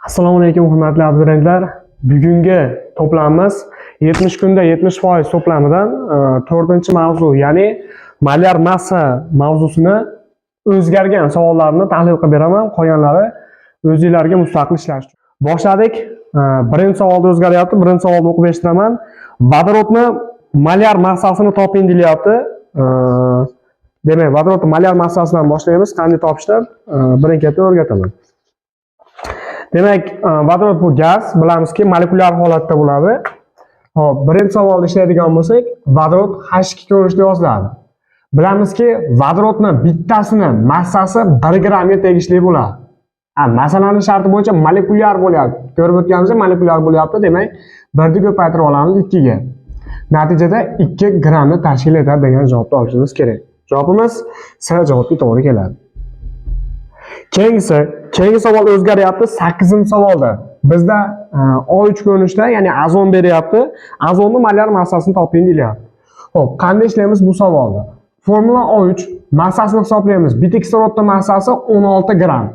Assalomu alaykum hurmatli abituriyentlar. Bugungi to'plamimiz 70 kunda 70% to'plamidan 4-mavzu, ya'ni molyar massa mavzusini o'zgargan savollarni tahlil qilib beraman. Qolganlari o'zingizlarga mustaqil ishlash uchun. Boshladik. Birinchi savolda o'zgaryapti. Birinchi savolni o'qib eshitaman. Vodorodni molyar massasini toping deyilyapti. Demak, vodorodni molyar massasidan boshlaymiz. Qanday topishdan birin-ketin o'rgataman. Demak, vodorod bu gaz, bilamizki, molekulyar holatda bo'ladi. Hop, birinchi savolda ishlaydigan bo'lsak, vodorod H2 ko'rinishda yoziladi. Bilamizki, vodorodning bittasini massasi 1 grammga tegishli bo'ladi. Masalaning sharti bo'yicha molekulyar bo'lyapti. Ko'rib o'tganimizda molekulyar bo'lyapti, demak, 1 ni ko'paytirib olamiz 2 ga. Natijada 2 grammni tashkil etadi degan javobni olishimiz kerak. Javobimiz S javobiga to'g'ri keladi. Keyingi savol o'zgaryapti. 8-savolda bizda O3 ko'rinishda, ya'ni azon beryapti. Azonning molyar massasini toping deyilyapti. Xo'p, qanday ishlaymiz bu savolda? Formula O3 massasini hisoblaymiz. Bitta kislorodning massasi 16 gramm.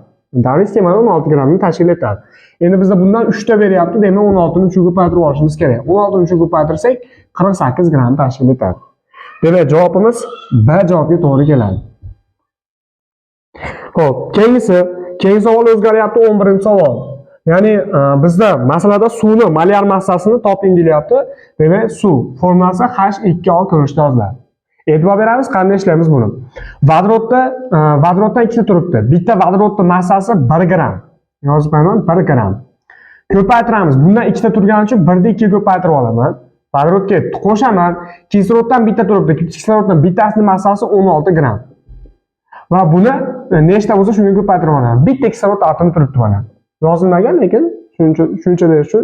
Davriy sistemada 16 grammni tashkil etadi. Endi bizda bundan 3 ta beryapti, demak 16 ni 3 ga ko'paytirib olishimiz kerak. 16 ni 3 ga ko'paytirsak 48 gramm tashkil etadi. Demak, javobimiz B javobiga to'g'ri keladi. Xo'p, keyingi savol o'zgaryapti. 11-savol. Ya'ni bizda masalada suvni molyar massasini toping deyilyapti. Demak, suv formulasi H2O ko'rinishda yoziladi. E'tibor beramiz, qanday ishlaymiz buni. Vodoroddan ikkita turibdi. Bitta vodorodning massasi 1 gramm. Yozib qo'yaman, 1 gramm. Ko'paytiramiz. Bundan ikkita turgani uchun 1 ni 2 ga ko'paytirib olaman. Vodorodga qo'shaman. Kisloroddan bitta turibdi. Kislorodning bittasining massasi 16 gramm. Va buni nechta bo'lsa shunga ko'paytirib olaman. Bitta kislorod atomi turibdi mana. Yozilmagan, lekin shuncha derish uchun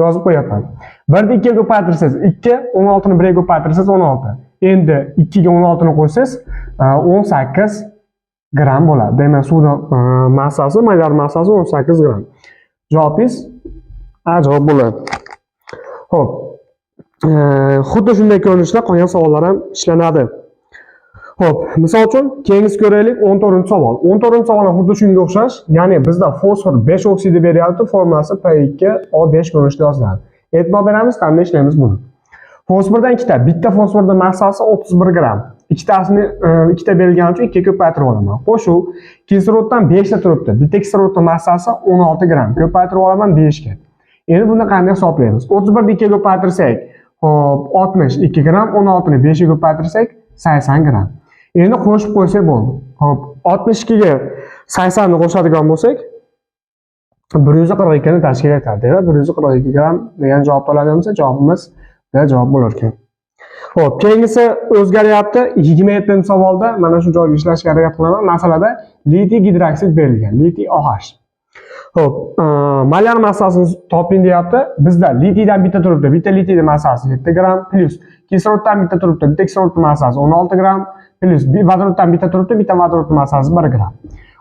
yozib qo'yapman. 1 ni 2 ga ko'paytirsangiz 2, 16 ni 1 ga ko'paytirsangiz 16. Endi 2 ga 16 ni qo'ysangiz 18 gramm bo'ladi. Demak, suvning massasi, molyar massasi 18 gramm. Javobingiz A javob bo'ladi. Xo'p. Xuddi shunday ko'rinishda qolgan savollar ham ishlanadi. Xo'p, misol uchun keyingisi ko'raylik. 14-savol. 14-savol ham xuddi shunga o'xshash. Ya'ni bizda fosfor 5 oksidi beryapti, formulasi P2O5 ko'rinishda yoziladi. E'tibor beramiz, qanday ishlaymiz buni. Fosfordan bitta fosforning massasi 31 gramm. Ikkita berilgani uchun 2 ga ko'paytirib olaman. Qo'shuv kisloroddan 5 ta turibdi. Bitta kislorodning massasi 16 gramm. Ko'paytirib olaman 5 ga. Endi buni qanday hisoblaymiz? 31 ni 2 ga ko'paytirsak, hop, 62 gramm, 16 ni 5 ga ko'paytirsak 80 gramm. Endi qo'shib qo'ysak bo'ldi. Hop, 62 ga 80 ni qo'shadigan bo'lsak 142 ni tashkil etadi. 142 gramm degan javobni oladiganimizda javobimiz B javob bo'lar ekan. Hop, keyingisi o'zgaryapti. 27-savolda mana shu joyga ishlashga harakat qilaman. Masalada litiy gidroksid berilgan, litiy OH. Hop, molyar massasini toping deyapti. Bizda litiydan bitta turibdi. Bitta litiyning massasi 7 gramm plus kisloroddan bitta turibdi. Bitta kislorodning massasi 16 gramm plus vodoroddan bitta turibdi. Bitta vodorodning massasi 1 gramm.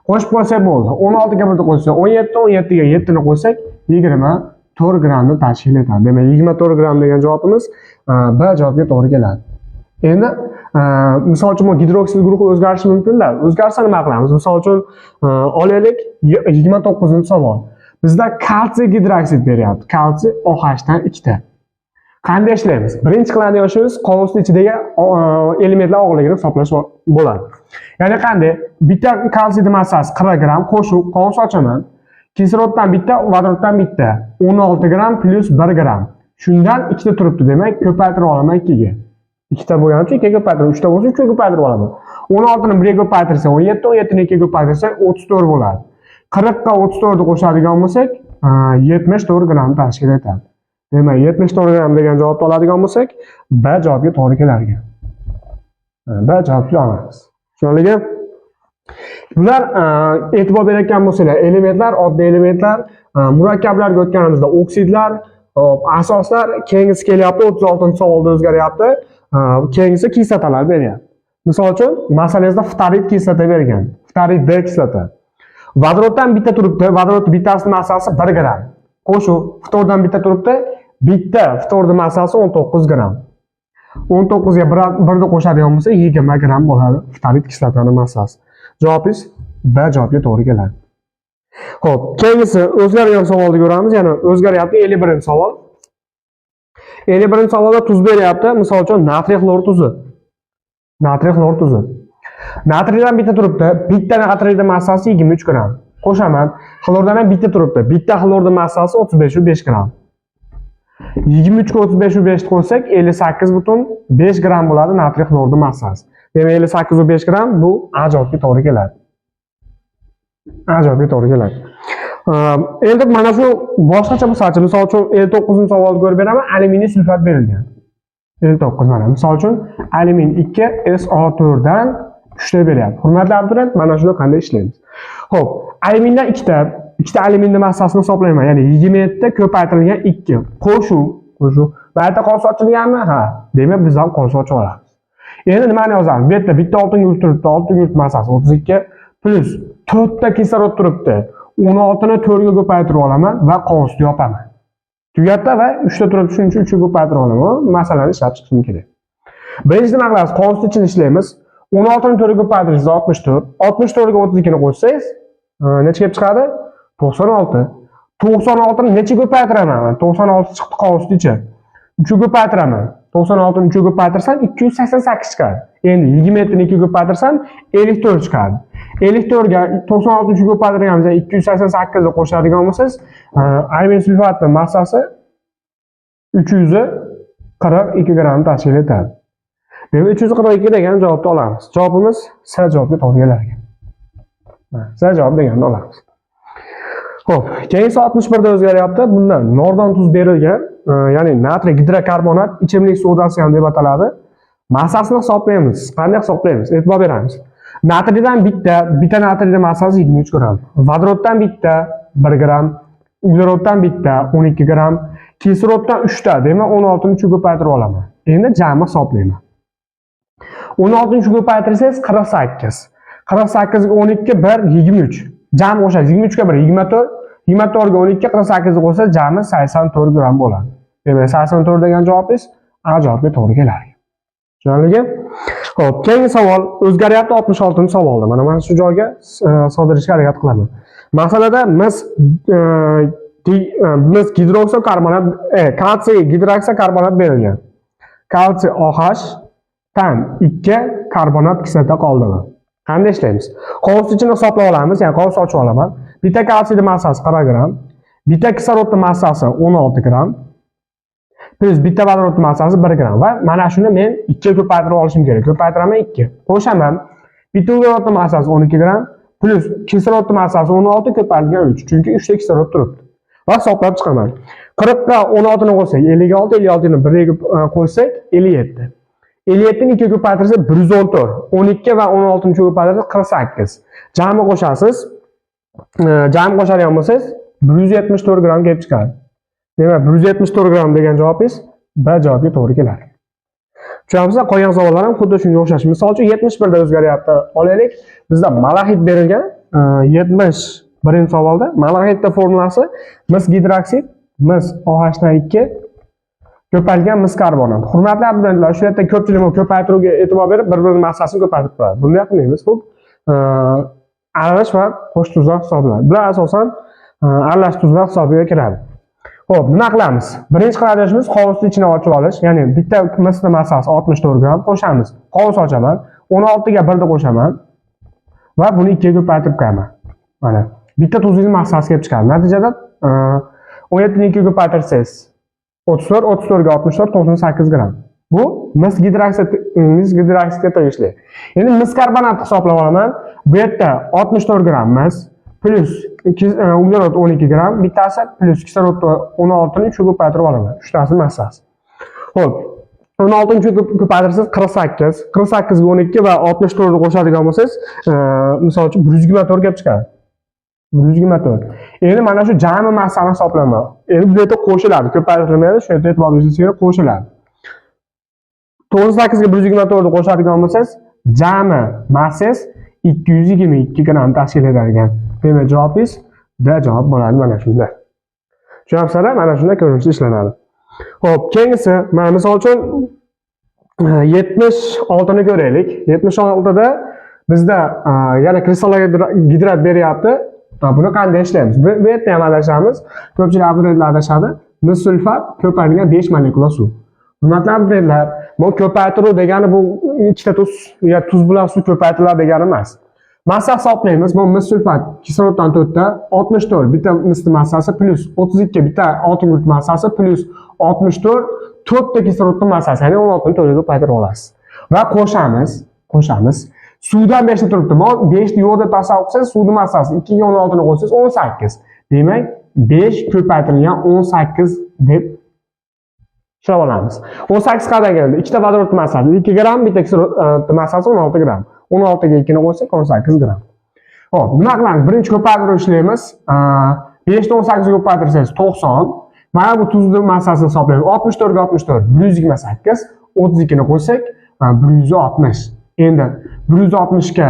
Qo'shib qo'ysak bo'ldi. 16 ga 1 qo'ysak 17, 17 ga 7 ni qo'ysak 24 grammni tashkil etadi. Demak, 24 gramm degan javobimiz B javobiga to'g'ri keladi. Endi misol uchun gidroksid guruhi o'zgarishi mumkin-da. O'zgarsa nima qilamiz? Misol uchun olaylik 29-savol. Bizda kalsiy gidroksid beryapti. Kalsiy OH dan 2 ta. Qanday ishlaymiz? Birinchi qiladigan ishimiz qog'ozning ichidagi elementlar og'irligini hisoblash bo'ladi. Ya'ni qanday? Bitta kalsiyning massasi 40 gramm, qo'shib qog'oz ochaman. Kisloroddan bitta, vodoroddan bitta. 16 gramm plus 1 gramm. Shundan ikkita turibdi, demak, ko'paytirib olaman 2 ga. Ikkita bo'lgani uchun 2 ga ko'paytirib, 3 ta bo'lsa 3 ga ko'paytirib olaman. 16 ni 1 ga ko'paytirsa 17, 17 ni 2 ga ko'paytirsa 34 bo'ladi. 40 ga 34 ni qo'shadigan bo'lsak, 74 gramm tashkil etadi. Demak, 74 gramm degan javobni oladigan bo'lsak, B javobiga to'g'ri kelar ekan. B javobni olamiz. Tushunarlimi? Bular e'tibor berayotgan bo'lsanglar, elementlar, oddiy elementlar, murakkablarga o'tganimizda oksidlar, asoslar, keyingisi kelyapti. 36-savolda o'zgaryapti. Keyingisi kislotalar beryapti. Misol uchun, masalangizda ftorid kislota bergan. Ftorid D kislota. Vodoroddan bitta turibdi. Vodorodning bittasining massasi 1 gramm. Qo'shuv ftordan bitta turibdi. Bitta ftorning massasi 19 gramm. 19 ga 1 ni qo'shadigan bo'lsa 20 gramm bo'ladi ftorid kislotaning massasi. Javobingiz B javobiga to'g'ri keladi. Xo'p, keyingisi o'zgargan savolni ko'ramiz. Ya'ni o'zgaryapti 51-savol. 51-savolda tuz beryapti. Misol uchun natriy xlor tuzi. Natriy xlor tuzi. Natriydan bitta turibdi. Bitta natriyning massasi 23 gram. Qo'shaman. Xlordan ham bitta turibdi. Bitta xlorning massasi 35,5 gram. 23 ga 35,5 qo'shsak 58,5 gram bo'ladi natriy xlorning massasi. Demak 58,5 gram bu A javobga to'g'ri keladi. A javobga to'g'ri keladi. Endi mana shu boshqacha misolchi, misol uchun 59-savolni ko'rib beraman, alyuminiy sulfat berilgan. 59 mana. Misol uchun alyumin 2SO4 dan 3 ta beryapti. Hurmatli abituriyent, mana shuni qanday ishlaymiz? Xo'p, alyumindan ikkita alyuminning massasini hisoblayman. Ya'ni 27 ta ko'paytirilgan 2. Qo'shuv. Bu yerda qolsa ochilganmi? Ha. Demak, biz ham qolsa ochib olamiz. Endi nimani yozamiz? Bu yerda bitta oltin yurt turibdi. Oltin yurt massasi 32 plus 4 ta kislorod turibdi. 16 ni 4 ga ko'paytirib olaman va qovusni yopaman. Tugatda va 3 ta turibdi, shuning uchun 3 ga ko'paytirib olaman. Masalani ishlab chiqishim kerak. Birinchi nima qilamiz? Qovusni ichini ishlaymiz. 16 ni 4 ga ko'paytirish 64. 64 ga 32 ni qo'shsangiz, necha kelib chiqadi? 96. 96 ni necha ko'paytiraman? 96 chiqdi qovusni ichi. 3 ga ko'paytiraman. 96 ni 3 ga ko'paytirsam 288 chiqadi. Endi 27 ni 2 ga ko'paytirsam 54 chiqadi. 54 ga 96 ni 3 ga ko'paytirganimizda 288 ni qo'shadigan bo'lsangiz, alyumin sulfatning massasi 342 gram tashkil etadi. Demak 342 degan javobni olamiz. Javobimiz S javobiga to'g'ri keladi. S javob deganni olamiz. Xo'p, keyingi 61 da o'zgaryapti. Bunda nordon tuz berilgan, ya'ni natriy gidrokarbonat ichimlik sodasi ham deb ataladi. Massasini hisoblaymiz. Qanday hisoblaymiz? E'tibor beramiz. Natriydan bitta natriyning massasi 23 gram. Vodoroddan bitta 1 gram, ugleroddan bitta 12 gram, kisloroddan 3 ta, demak 16 ni 3 ga ko'paytirib olaman. Endi jami hisoblayman. 16 ni 3 ga ko'paytirsangiz 48. 48 ga 12 1 23. Jami o'sha 23 ga 1 24, 24 ga 12 48 ga qo'shsa jami 84 gram bo'ladi. Demak 84 degan javobingiz A javobiga to'g'ri keladi. Tushunarlimi? Xo'p, keyingi savol o'zgaryapti 66-savolda. Mana shu joyga soldirishga harakat qilaman. Masalada mis gidroksokarbonat, kalsiy gidroksokarbonat berilgan. Kalsiy OH tan 2 karbonat kislota qoldimi? Qanday ishlaymiz? Qovus ichini hisoblab olamiz, ya'ni qovus ochib olaman. Bitta kalsiyning massasi 40 gram, bitta kislorodning massasi 16 gram, plus bitta vodorodning massasi 1 gram va mana shuni men 2 ga ko'paytirib olishim kerak. Ko'paytiraman 2. Qo'shaman. Bitta uglerodning massasi 12 gram plus kislorodning massasi 16 ko'paytirilgan 3. Chunki 3 ta kislorod turibdi. Va hisoblab chiqaman. 40 ga 16 ni qo'shsak 56, 56 ni 1 ga qo'shsak 57. 57 ni 2 ga ko'paytirsa 114, 12 va 16 ni 3 ga ko'paytirsa 48. Jami qo'shasiz. Jami qo'shadigan bo'lsangiz 174 gram kelib chiqadi. Demak 174 gram degan javobingiz B javobiga to'g'ri keladi. Tushunamizmi? Qolgan savollar ham xuddi shunga o'xshash. Misol uchun 71 da o'zgaryapti. Olaylik. Bizda malahit berilgan 71-savolda malahitning formulasi mis gidroksid mis OH dan 2 ko'paytirilgan mis karbonat. Hurmatli abituriyentlar, shu yerda ko'pchilik ko'paytiruvga e'tibor berib, bir-birining massasini ko'paytirib qo'yadi. Bunday qilmaymiz. Bu aralash va qo'sh tuzlar hisoblanadi. Bular asosan aralash tuzlar hisobiga kiradi. Xo'p, nima qilamiz? Birinchi qiladigan ishimiz qovusni ichini ochib olish. Ya'ni bitta misning massasi 64 gram qo'shamiz. Qovus ochaman. 16 ga 1 ni qo'shaman va buni 2 ga ko'paytirib qo'yaman. Mana bitta tuzning massasi kelib chiqadi. Natijada 17 ni 2 ga ko'paytirsangiz 34, 34 ga 64, 98 gram. Bu mis gidroksidga tegishli. Endi mis karbonatni hisoblab olaman. Bu yerda 64 gram mis plus uglerod 12 gram, bittasi plus kislorod 16 ni 3 ga ko'paytirib olaman. 3 tasi massasi. Xo'p, 16 ni 3 ga ko'paytirsangiz 48, 48 ga 12 va 64 ni qo'shadigan bo'lsangiz, misol uchun 124 kelib chiqadi. 124. Endi mana shu jami massani hisoblayman. Endi bu yerda qo'shiladi, ko'paytirilmaydi, shu yerda e'tibor berishingiz kerak, qo'shiladi. 98 ga 124 ni qo'shadigan bo'lsangiz, jami massangiz 222 gram tashkil etadigan. Demak, javobingiz D javob bo'ladi mana shunda. Tushunamsizlar? Mana shunda ko'rinishda ishlanadi. Xo'p, keyingisi, mana misol uchun 76 ni ko'raylik. 76 da bizda yana kristallar gidrat beryapti. Buni qanday ishlaymiz? Bu yerda ham adashamiz. Ko'pchilik abituriyentlar adashadi. Mis sulfat ko'paytirilgan 5 molekula suv. Hurmatli abituriyentlar, bu ko'paytiruv degani bu ikkita tuz yoki tuz bilan suv ko'paytiriladi degani emas. Massa hisoblaymiz. Bu mis sulfat kisloroddan 4 ta 64, bitta misli massasi plus 32, bitta oltin guruch massasi plus 64, 4 ta kislorodning massasi, ya'ni 16 ni 4 ga ko'paytirib olasiz. Va qo'shamiz. Suvdan 5 ta turibdi. 5 ni yo'lda tasavvur qilsangiz, suvning massasi 2 ga 16 ni qo'shsangiz 18. Demak, 5 ko'paytirilgan 18 deb hisob olamiz. 18 qanday keldi? Ikkita vodorod massasi 2 gram, bitta kislorod massasi 16 gram. 16 ga 2 ni qo'shsak 18 gram. Xo'p, nima qilamiz? Birinchi ko'paytiruv ishlaymiz. 5 ni 18 ga ko'paytirsangiz 90. Mana bu tuzning massasini hisoblaymiz. 64 ga 64 128, 32 ni qo'shsak 160. Endi 160 ga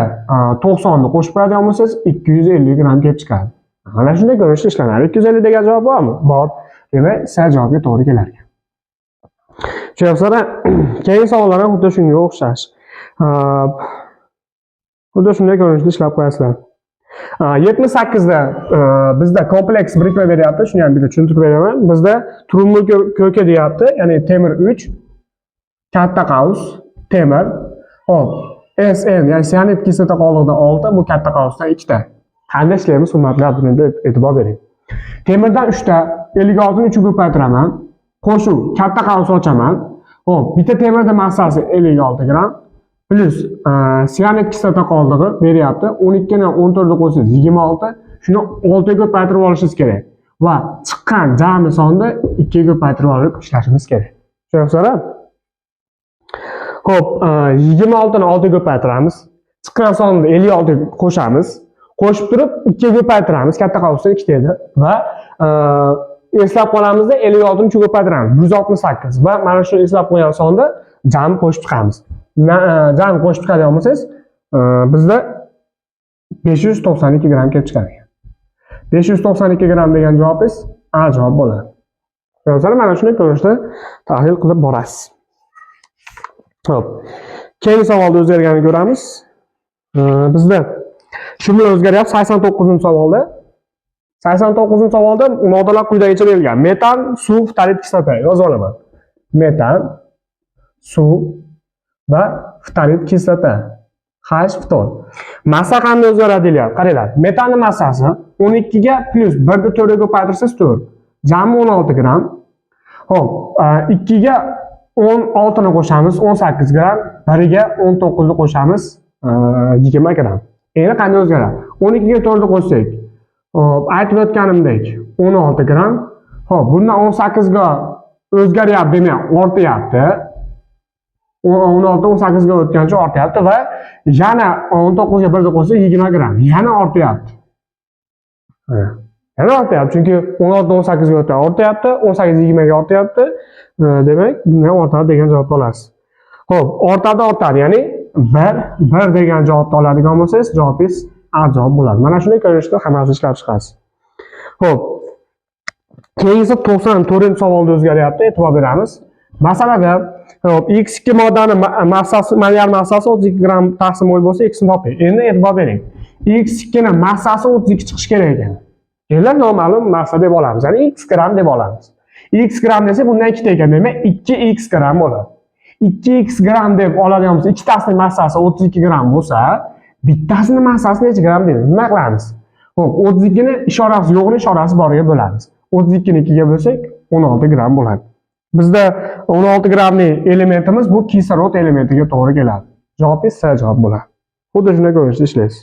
90 ni qo'shib qo'yadigan bo'lsangiz 250 gram kelib chiqadi. Mana shunday ko'rinishda ishlanadi. 250 degan javob bormi? Bor. Demak, sal javobga to'g'ri kelar ekan. Tushunasizlar? Keyingi savollar ham xuddi shunga o'xshash. Xuddi shunday ko'rinishda ishlab qo'yasizlar. 78 da bizda kompleks birikma beryapti. Shuni ham bitta tushuntirib beraman. Bizda turumli ko'ka deyapti, ya'ni temir 3, katta qavs, temir. Hop, SN, ya'ni sianid kislota qoldig'idan 6, bu katta qavsdan 2 ta. Qanday ishlaymiz? Hurmatli abituriyentlar, e'tibor bering. Temirdan 3 ta 56 ni 3 ga ko'paytiraman. Qo'shuv katta qavs ochaman. Hop, bitta temirda massasi 56 gram plus sianid kislota qoldig'i beryapti. 12 ni 14 ga qo'shsangiz 26. Shuni 6 ga ko'paytirib olishingiz kerak. Va chiqqan jami sonni 2 ga ko'paytirib olib ishlashimiz kerak. Tushunasizlar? Xo'p, 26 ni 6 ga ko'paytiramiz. Chiqqan sonni 56 ga qo'shamiz. Qo'shib turib 2 ga ko'paytiramiz. Katta qavsdan 2 ta edi va eslab qolamizda 56 ni 3 ga ko'paytiramiz. 168 va mana shu eslab qo'ygan sonni jami qo'shib chiqamiz. Jami qo'shib chiqadigan bo'lsangiz, bizda 592 gram kelib chiqadi. 592 gram degan javobingiz A javob bo'ladi. Yozlar mana shunday ko'rinishda tahlil qilib borasiz. Xo'p. Keyingi savolda o'zgarganini ko'ramiz. Bizda shu bilan o'zgaryapti 89-savolda. 89-savolda moddalar quyidagicha berilgan. Metan, suv, ftalit kislota yozib olaman. Metan, suv va ftalit kislota. H ftor. Massa qanday o'zgaradi deyapti. Qaranglar. Metanning massasi 12 ga plus 1 ni 4 ga ko'paytirsangiz 4. Jami 16 gram. Xo'p, 2 ga 16 ni qo'shamiz 18 gram, 1 ga 19 ni qo'shamiz 20 gram. Endi qanday o'zgaradi? 12 ga 4 ni qo'shsak, hop, aytib o'tganimdek 16 gram. Hop, bundan 18 ga o'zgaryapti, demak, ortyapti. 16 18 ga o'tgancha ortyapti va yana 19 ga 1 ni qo'shsak 20 gram. Yana ortyapti. Yana ortyapti, chunki 16 18 ga o'tgan ortyapti, 18 20 ga ortyapti. Demak, bundan ortadi degan javobni olasiz. Xo'p, ortadi, ya'ni 1 degan javobni oladigan bo'lsangiz, javobingiz A javob bo'ladi. Mana shunday ko'rinishda hammasini ishlab chiqasiz. Xo'p. Keyingisi 94-savolda o'zgaryapti, e'tibor beramiz. Masalada, hop, X2 moddani massasi, molyar massasi 32 gram taqsim mo'l bo'lsa, X ni toping. Endi e'tibor bering. X2 ning massasi 32 chiqish kerak ekan. Endi noma'lum massa deb olamiz, ya'ni X gram deb olamiz. X gram desa bundan 2 ta ekan, demak 2x gram bo'ladi. 2x gram deb oladigan bo'lsa, ikkitasining massasi 32 gram bo'lsa, bittasining massasi necha gram deymiz? Nima qilamiz? Xo'p, 32 ni ishorasi yo'qni ishorasi boriga bo'lamiz. 32 ni 2 ga bo'lsak 16 gram bo'ladi. Bizda 16 gramlik elementimiz bu kislorod elementiga to'g'ri keladi. Javobingiz C javob bo'ladi. Xuddi shunday ko'rinishda ishlaysiz.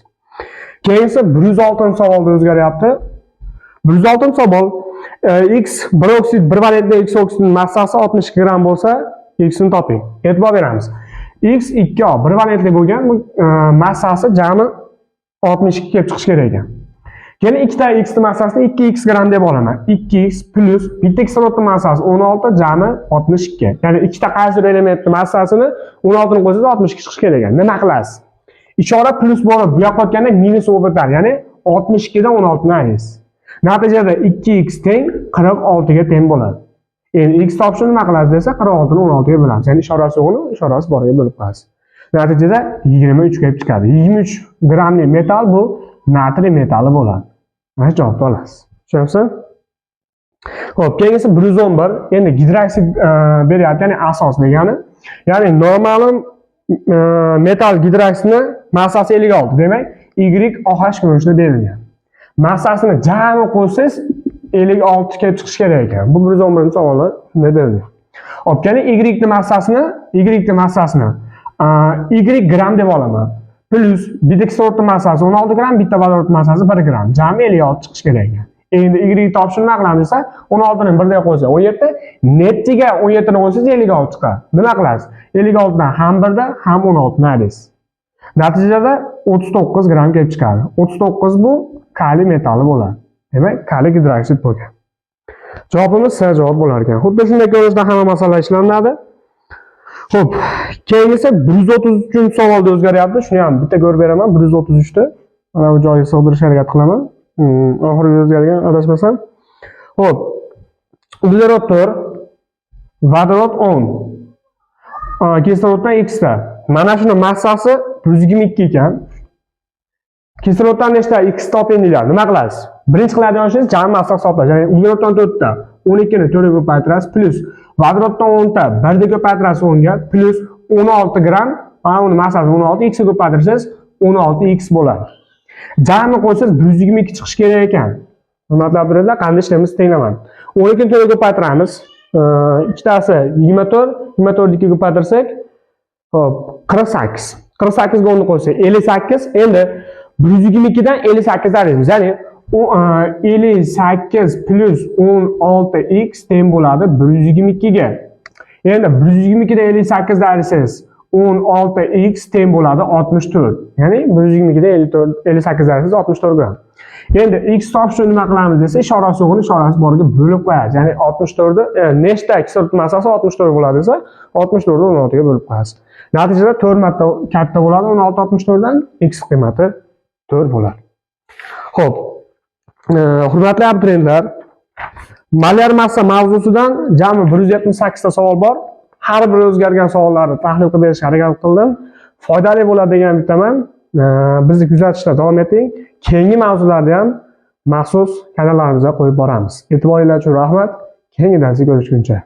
Keyingi 106-savolda o'zgaryapti. 106-savol X broksid 1 valentli X oksidining massasi 62 gram bo'lsa, X ni toping. E'tibor beramiz. X 2O 1 valentli bo'lgan, massasi jami 62 kelib chiqish kerak ekan. Yana ikkita X ning massasini 2x gram deb olaman. 2x plus bitta kislorodning massasi 16, jami 62. Ya'ni ikkita qaysi elementning massasini 16 ni qo'ysangiz 62 chiqish kerak ekan. Nima qilasiz? Ishora plus bo'lib, bu yoqqa o'tganda minus bo'lib o'tadi. Ya'ni 62 dan 16 ni ayirasiz. Natijada 2x teng 46 ga teng bo'ladi. Endi x topishni nima qilasiz desa 46 ni 16 ga bo'lamiz. Ya'ni ishorasi yo'qni ishorasi boriga bo'lib qo'yasiz. Natijada 23 kelib chiqadi. 23 gramli metal bu natriy metali bo'ladi. Mana javobni olasiz. Tushunyapsizmi? Xo'p, keyingisi 111. Endi gidroksid beryapti, ya'ni asos degani. Ya'ni noma'lum metal gidroksidni massasi 56. Demak, YOH ko'rinishida berilgan. Massasini jami qo'ysangiz 56 kelib chiqish kerak ekan. Bu 111-savolda shunday berilgan. Xo'p, yana Y massasini Y gram deb olaman. Plus bitta kislorodni massasi 16 gram, bitta vodorod massasi 1 gram. Jami 56 chiqish kerak ekan. Endi Y topishni nima qilamiz desa, 16 ni 1 ga qo'ysa 17, nettiga 17 ni qo'ysangiz 56 chiqadi. Nima qilasiz? 56 dan ham 1 da, ham 16 ni aylaysiz. Natijada 39 gram kelib chiqadi. 39 bu kaliy metali bo'ladi. Demak, kaliy gidroksid bo'lgan. Javobimiz C javob bo'lar ekan. Xuddi shunday ko'rinishda hamma masala ishlanadi. Xo'p, keyingisi 133-savolda o'zgaryapti. Shuni ham bitta ko'rib beraman. 133 da. Mana bu joyga sig'dirishga harakat qilaman. Oxiriga o'zgargan adashmasam. Xo'p. Uglerod 4, vodorod 10. Kisloroddan X da. Mana shuni massasi 122 ekan. Kisloroddan nechta X toping deyiladi. Nima qilasiz? Birinchi qiladigan ishingiz jami massa hisoblash. Ya'ni ugleroddan 4 ta 12 ni 4 ga ko'paytirasiz plus vodoroddan 10 ta 1 ga ko'paytirasiz 10 ga plus 16 gram, mana uni massasi 16, X ga ko'paytirsangiz 16X bo'ladi. Jami qo'ysangiz 122 chiqish kerak ekan. Hurmatli birodar, qanday ishlaymiz tenglaman. 12 ni 4 ga ko'paytiramiz. Ikkitasi 24, 24 2 ga ko'paytirsak, hop, 48. 48 ga 10 ni qo'ysak 58. Endi 122 dan 58 aylaymiz. Ya'ni 58 plus 16x teng bo'ladi 122 ga. Endi 122 dan 58 ayirsangiz 16x teng bo'ladi 64. Ya'ni 122 dan 58 ayirsangiz 64 gram. Endi x topishni nima qilamiz desa, ishorasi yo'g'ini ishorasi boriga bo'lib qo'yasiz. Ya'ni 64 ni nechta kislorod massasi 64 bo'ladi desa, 64 ni 16 ga bo'lib qo'yasiz. Natijada 4 marta katta bo'ladi. 16 64 dan x qiymati 4 bo'ladi. Xo'p. Hurmatli abituriyentlar, molyar massa mavzusidan jami 178 ta savol bor. Har bir o'zgargan savollarni tahlil qilib berishga harakat qildim. Foydali bo'ladi degan bittaman. Bizni kuzatishda davom eting. Keyingi mavzularda ham maxsus kanallarimizga qo'yib boramiz. E'tiboringlar uchun rahmat. Keyingi darsda ko'rishguncha.